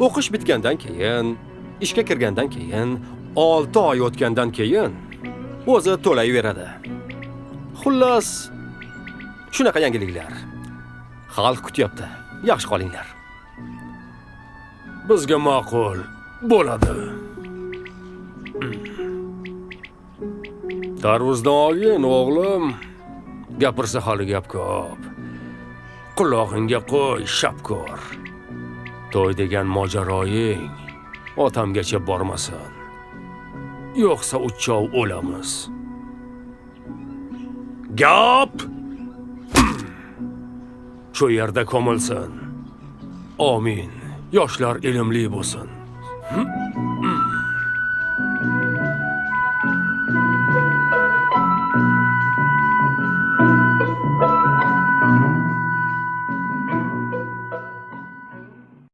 O'qish bitgandan keyin, ishga kirgandan keyin, 6 oy o'tgandan keyin o'zi to'layveradi. Xullas, shunaqa yangiliklar. Xalq kutyapti. Yaxshi qolinglar. Bizga ma'qul bo'ladi. Tarvuzdan olgin, o'g'lim. Gapirsa hali gap ko'p. Qulog'ingga qo'y, shapko'r. To'y degan mojaroying otamgacha bormasin. Yo'qsa uchov o'lamiz. Gap! Shu yerda ko'milsin. Amin. Yoshlar ilmli bo'lsin.